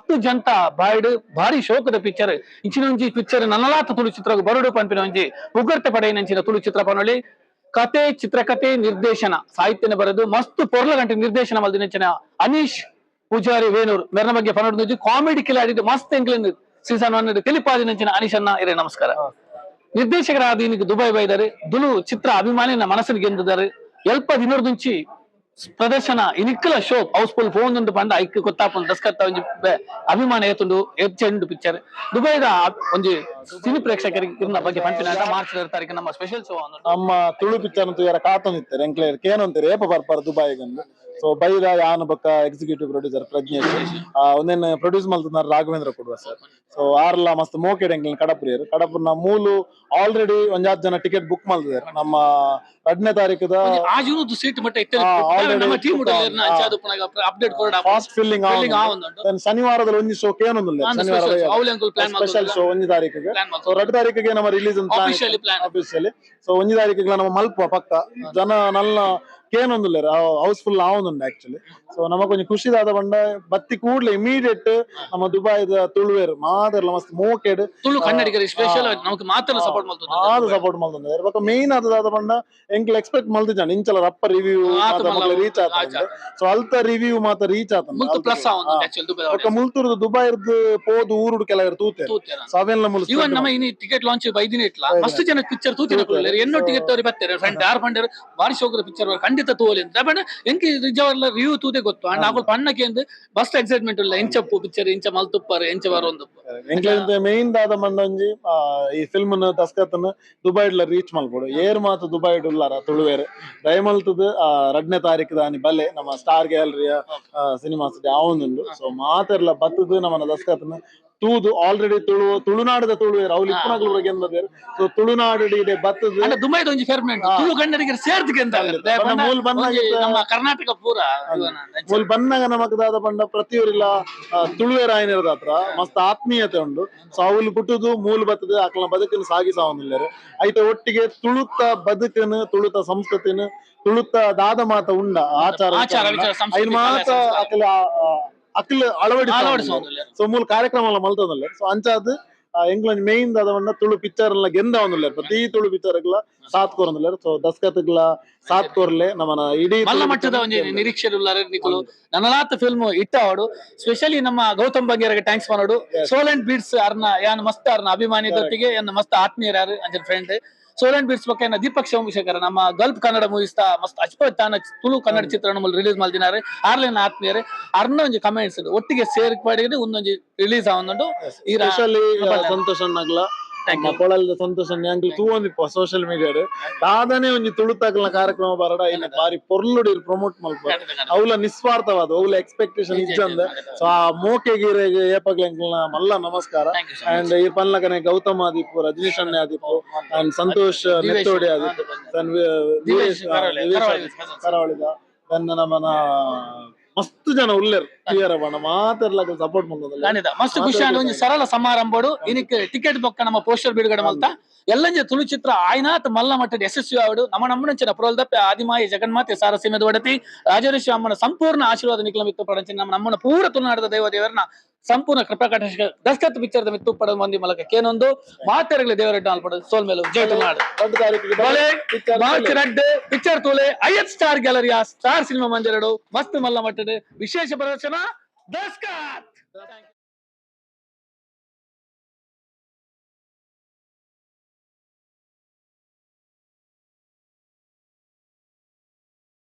ಮಸ್ತ್ ಜನತ ಬಾಯ್ಡ್ ಭಾರಿ ಶೋಕದ picture ಇಂಚಿನೊಂಜಿ picture ನನ್ನಲಾತ Tulu ಚಿತ್ರ ಬರುಡು ಪಂಪಿನ ಒಂಜಿ ಉಗರ್ತೆ ಪಡೆಯನಂಚಿನ ತುಳು ಚಿತ್ರ ಪನೊಲಿ ಕತೆ ಚಿತ್ರಕಥೆ ನಿರ್ದೇಶನ ಸಾಹಿತ್ಯನ ಬರೆದು ಮಸ್ತ್ ಪೊರ್ಲ ಗಂಟೆ ನಿರ್ದೇಶನ ಮಲ್ದಿನಂಚಿನ ಅನೀಶ್ ಪೂಜಾರಿ ವೇಣೂರ್ ಮೆರನ ಬಗ್ಗೆ ಪನೊಡು ಕಾಮಿಡಿ ಕಿಲಾಡಿ ಮಸ್ತ್ ಎಂಕ್ಲೆನ್ ಸೀಸನ್ 1 ತಿಳಿಪಾದಿನಂಚಿನ ಅನೀಶ್ ಅಣ್ಣ ಇರೇ ನಮಸ್ಕಾರ. ನಿರ್ದೇಶಕರಾದ ಈನಿಗೆ ದುಬೈ ಬೈದಾರೆ ದುಲು ಚಿತ್ರ ಅಭಿಮಾನಿನ ಮನಸ್ಸಿಗೆ ಗೆಂದಿದ್ದಾರೆ ಎಲ್ಪ ದಿನದ నుంచి ಪ್ರದರ್ಶನ ಇನಿಕ್ಕಲ ಶೋ ಹೌಸ್ಫುಲ್ ಫೋನ್ ಉಂಟು ಪಂಡ ಐಕ್ ಗೊತ್ತಾಪುಂಡು ದಸ್ಕತ್ತ ಒಂಜಿ ಅಭಿಮಾನ ಏತುಂಡು ಹೆಚ್ಚೆಂಡು ಪಿಕ್ಚರ್ ದುಬೈದ ಒಂಜಿ ಸಿನಿ ಪ್ರೇಕ್ಷಕರಿಗೆ ಇನ್ನ ಬಗ್ಗೆ ಪಂಪಿನ ಮಾರ್ಚ್ 2 ತಾರೀಕು ನಮ್ಮ ಸ್ಪೆಷಲ್ ಶೋ ನಮ್ಮ ತುಳು ಪಿಕ್ಚರ್ ಅಂತೂ ಯಾರ ಕಾತೊಂದಿತ್ತಾರೆ ಎಂಕ್ಲೇರ್ ಕೇನೊಂತಾರೆ ಏಪ ಬರ್ಪಾರ ದುಬೈಗಂದು ಸೊ ಬೈದ ಯಾನ ಬಕ್ಕ ಎಕ್ಸಿಕ್ಯೂಟಿವ್ ಪ್ರೊಡ್ಯೂಸರ್ ಪ್ರಜ್ಞೇಶ್ ಒಂದೇನು ಪ್ರೊಡ್ಯೂಸ್ ಮಲ್ತುನಾರ ರಾಘವೇಂದ್ರ ಕೊಡುವ ಸರ್. ಸೊ ಆರ್ಲ ಮಸ್ತ್ ಮೋಕೆಡ್ ಎಂಕ್ಲೆನ್ ಕಡಪುರಿಯರು ಕಡಪುರ್ನ ಮೂಲು ಆಲ್ರೆಡಿ ಒಂಜಾತ್ ಜನ ಟಿಕೆಟ್ ಬುಕ್ ಮಲ್ತಿದ್ದಾರೆ ನಮ್ಮ 2ನೇ ತಾರೀಕದ ಸೀಟ್ ಮಟ್ಟ ಫಾಸ್ಟ್ ಫಿಲ್ಲಿಂಗ್ ಶನಿವಾರದಲ್ಲಿ ಒಂಜಿ ಶೋ ಕೇನೊಂದಿಲ್ಲ ಶನಿವಾರ ಸ್ಪೆಷಲ್ ಶೋ 1 ತಾರೀಕಿಗೆ. ಸೊ 2 ತಾರೀಕಿಗೆ ನಮ್ಮ ರಿಲೀಸ್ ಅಂತ ಆಫೀಷಿಯಲಿ. ಸೊ 1 ತಾರೀಕಿಗೆ ನಮ್ಮ ಮಲ್ಪ ಪಕ್ಕ ಜನ ನಲ್ಲ ಕೇನೊಂದಿಲ್ಲ ಹೌಸ್ಫುಲ್ ಆವೊಂದುಂಡು ಆಕ್ಚುಲಿ. ಸೊ ನಮಕ್ ಒಂಜಿ ಖುಷಿದಾದ ಬಂಡ ಬತ್ತಿ ಕೂಡ್ಲೆ ಇಮಿಡಿಯೇಟ್ ನಮ್ಮ ದುಬೈದ ತುಳುವೇರು ಮಾದರ್ಲ ಮಸ್ತ್ ಮೋಕೆಡ್ ತುಳು ಕನ್ನಡಿಗರಿಗೆ ಸ್ಪೆಷಲ್ ನಮಗೆ ಮಾತ್ರ ಸಪೋರ್ಟ್ ಮಲ್ತುಂಡು ಬೊಕ ಮೇನ್ ಆದ ಬಂಡ ಎಂಕ್ಲ expect ಮಲ್ತಿಜಾಂಡ್ ಇಂಚಲ ರಪ್ಪ review reach ಆತಂದೆ. So ಅಲ್ತ review ಮಾತ ರೀಚ್ ಆತಂದೆ ಬೊಕ ಮುಲ್ತುರ್ದು ದುಬೈರ್ದು ಪೋದು ಊರುಡು ಕೆಲವರು ತೂತೆ ಸೊ ಅವೆಲ್ಲ ಮುಲ್ತು ಇವನ್ ನಮ್ಮ ಇನಿ ಟಿಕೆಟ್ ಲಾಂಚ್ ಬೈದಿನ ಇಟ್ಲ ಮಸ್ತ್ ಜನ ಪಿಕ್ಚರ್ ತೂತಿನ ಕೊಡ್ಲೇರು ಎನ್ನೋ ಟಿಕೆಟ್ ತೋರಿ ಬರ್ತಾರೆ ಫ್ರೆಂಡ್ ಯಾರ್ ಪಂಡರ್ ಬಾರಿ ಶೋಕದ ಪಿಕ್ಚರ್ ಖಂಡಿತ ತೋಲಿ ಅಂತ ಬಟ್ ಎಂಕಿ ನಿಜವಲ್ಲ ರಿವ್ಯೂ ತೂತೆ ಗೊತ್ತು ಅಂಡ್ ಆಗೋಲ್ ಪನ್ನಕ್ಕೆ ಎಂದು ಬಸ್ಟ್ ಎಕ್ಸೈಟ್ಮೆಂಟ್ ಇಲ್ಲ ಎಂಚಪ್ಪು ಪಿಕ್ಚರ್ ಇಂಚ ಮಲ್ತುಪ್ಪರ್ ಎಂಚ ಬರೋಂದು ಎಂಕ್ಲೆಂತ ಮೇನ್ ದಾದ ಮಂಡಂಜಿ ಈ ಫಿಲ್ಮ್ ದಸ್ಕತನ ದುಬೈಡ್ಲ ರೀಚ್ ಮಲ್ಪಡು ಏರ್ ಮಾತು ದುಬೈಡ್ ಉಲ್ಲಾರ ತುಳುವೇರು ದಯಮಲ್ತದ 2ನೇ ತಾರೀಕು ದಾನಿ ಬಲೆ ನಮ್ಮ ಸ್ಟಾರ್ ಗ್ಯಾಲರಿಯ ಸಿನಿಮಾಸ್ ಆವೊಂದುಂಡು. ಸೊ ಮಾತೆರ್ಲ ಬತ್ತದ ನಮ್ಮನ ದಸ್ಕತನ ತೂದು ಆಲ್ರೆಡಿ ತುಳುನಾಡದ ತುಳುವೇರು ಅವ್ಲು ಇಪ್ಪನಗ್ಲು ಗೆಂದದೇರು. ಸೊ ತುಳುನಾಡು ಬತ್ತದ ದುಬೈದ ಒಂಜಿ ಫೆರ್ಮೆಂಟ್ ತುಳು ಕನ್ನಡಿಗರು ಸೇರ್ದು ಮೂಲ್ ನಮ್ಮ ಕರ್ನಾಟಕ ಪೂರ ಮೂಲ್ ಬನ್ನಾಗ ನಮಕ್ ದಾದ ಪಂಡ ಪ್ರತಿಯೊರಿಲ್ಲ ತುಳುವೇರು ಆಯ್ನಿರದ ಹತ್ರ ಮಸ್ತ್ ಆತ್ಮೀಯತೆ ಉಂಡು. ಸೊ ಅವ್ಲು ಪುಟ್ಟುದು ಮೂಲ್ ಬತ್ತದ ಅಕ್ಲ ಬದುಕನ್ನು ಸಾಗಿಸಾವೊಂದಿಲ್ಲೇರು ಐತೆ ಒಟ್ಟಿಗೆ ತುಳುತ ಬದುಕನ್ನು ತುಳುತ ಸಂಸ್ಕೃತಿನ ತುಳುತ ದಾದ ಮಾತ ಉಂಡ ಆಚಾರ ಐನ್ ಮಾತ ಅಕ್ಲ ಅಳವಡಿಸ ಸೊ ಮೂಲ ಕಾರ್ಯಕ್ರಮ ಮಲ್ತದಲ್ಲ. ಸೊ ಅಂಚಾದ್ ಎಂಗ್ಲ ಮೇನ್ ದಾದ ತುಳು ಪಿಕ್ಚರ್ ಎಲ್ಲ ಗೆಂದ ಒಂದಿಲ್ಲ ಪ್ರತಿ ತುಳು ಪಿಕ್ಚರ್ ಸಾತ್ ಕೋರೊಂದಿಲ್ಲ. ಸೊ ದಸ್ಕತ್ಗಳ ಸಾತ್ ಕೋರ್ಲೆ ನಮ್ಮನ ಇಡೀ ಮಲ್ಲ ಮಟ್ಟದ ಒಂಜಿ ನಿರೀಕ್ಷೆ ನಿಕುಲು ನನ್ನಲಾತ ಫಿಲ್ಮ್ ಇಟ್ಟ ಅವಡು ಸ್ಪೆಷಲಿ ನಮ್ಮ ಗೌತಮ್ ಬಗ್ಗೆರಗೆ ಥ್ಯಾಂಕ್ಸ್ ಮಾಡೋಡು ಸೋಲೆಂಟ್ ಬೀಟ್ಸ್ ಅರ್ನ ಯಾನ್ ಮಸ್ತ್ ಅರ್ನ ಅಭಿಮಾನಿದೊಟ್ಟಿಗೆ ಎನ್ನ ಮಸ್ತ್ ಆತ್ಮೀಯರಾರು ಅಂಜನ್ ಫ್ರೆಂಡ್ ಸೋಲೆಂಟ್ ಬೀಟ್ಸ್ ಪಕ್ಕ ದೀಪಕ್ ಸೋಮಶೇಖರ್ ನಮ್ಮ ಗಲ್ಫ್ ಕನ್ನಡ ಮೂವೀಸ್ ಮಸ್ತ್ ಅಚ್ಪತ್ತಾನ ತುಳು ಕನ್ನಡ ಚಿತ್ರಣ ರಿಲೀಸ್ ಮಲ್ದಿನಾರೆ ಆರ್ಲೇನ ಆತ್ಮೀಯರೇ ಅರ್ನ ಒಂಜಿ ಕಮೆಂಟ್ಸ್ ಒಟ್ಟಿಗೆ ಸೇರಿ ಪಡೆದು ಒಂದೊಂಜಿ ರಿಲೀಸ್ ಆವೊಂದುಂಡು ಈ ಸಂತೋಷ ನಗ್ಲ ಕೊಳಲ್ದ ಸಂತೋಷ ಅಂಕಲ್ ತೂವೊಂದಿಪ್ಪ ಸೋಷಿಯಲ್ ಮೀಡಿಯಾಡ್ ದಾದನೆ ಒಂಜಿ ತುಳುತಾಕಲ್ನ ಕಾರ್ಯಕ್ರಮ ಬರಡ ಇನ್ನ ಬಾರಿ ಪೊರ್ಲುಡಿ ಪ್ರಮೋಟ್ ಮಲ್ಪ ಅವಲ ನಿಸ್ವಾರ್ಥವಾದ ಅವಲ ಎಕ್ಸ್ಪೆಕ್ಟೇಷನ್ ಇಜ್ಜಂದ. ಸೊ ಆ ಮೋಕೆಗಿರೆಗೆ ಏಪಗ್ಲೆಂಕಲ್ನ ಮಲ್ಲ ನಮಸ್ಕಾರ. ಅಂಡ್ ಈ ಪನ್ಲಕನೆ ಗೌತಮ್ ಆದಿಪ್ಪು ರಜನೀಶ್ ಅಣ್ಣೆ ಆದಿಪ್ಪು ಅಂಡ್ ಸಂತೋಷ್ ನೆತ್ತೋಡಿ ಆದಿಪ್ಪು ಕರಾವಳಿದ ನಮ್ಮನ ಮಸ್ತ್ ಜನ ಉಲ್ಲೇರು ಕ್ಲಿಯರ್ ಬಣ್ಣ ಮಾತೆರ್ಲಾಗ ಸಪೋರ್ಟ್ ಮಾಡೋದಿಲ್ಲ ಮಸ್ತ್ ಖುಷಿ ಒಂಜಿ ಸರಳ ಸಮಾರಂಭಡು ಇನಿಕ್ ಟಿಕೆಟ್ ಬೊಕ್ಕ ನಮ್ಮ ಪೋಸ್ಟರ್ ಬಿಡುಗಡೆ ಮಲ್ತ ಎಲ್ಲಂಜೆ ತುಳು ಚಿತ್ರ ಆಯ್ನಾತ್ ಮಲ್ಲ ಮಟ್ಟದ ಯಶಸ್ವಿ ಆವಡು ನಮ್ಮ ನಮ್ಮನಂಚಿನ ಪ್ರೋಲ್ದಪ್ಪೆ ಆದಿಮಾಯಿ ಜಗನ್ಮಾತೆ ಸಾರಸೀಮೆದ ಒಡತಿ ರಾಜರೇಶ್ವರಿ ಅಮ್ಮನ ಸಂಪೂರ್ಣ ಆಶೀರ್ವಾದ ನಿಖಲ ಮಿತ್ತು ಪಡಂಚಿನ ನಮ್ಮ ನಮ್ಮನ ಪೂರ ತುಳುನಾಡದ ದೇವರನ್ನ ಸಂಪೂರ್ಣ ಕೃಪಾ ಕಟಾಕ್ಷ ದಸ್ಕತ್ ಪಿಕ್ಚರ್ ಮಿತ್ತು ಪಡೆದ ಮಂದಿ ಮಲಕ ಕೇನೊಂದು ಮಾತೆರಗಲಿ ದೇವರಡ್ಡ ಅಲ್ಪಡ ಸೋಲ್ ಮೇಲು ಜೈ ತುಳುನಾಡು ಮಾರ್ಚ್ 2 ಪಿಕ್ಚರ್ ತೋಲೆ ಐಎತ್ ಸ್ಟಾರ್ ಗ್ಯಾಲರಿಯ ಸ್ಟಾರ್ ಸಿನಿಮಾ ಮಂದಿರಡು ಮಸ್ತ್ ಮಲ್ಲ ಮಟ್ಟದ ವಿಶೇಷ ಪ್ರದರ್ಶನ ದಸ್ಕತ್.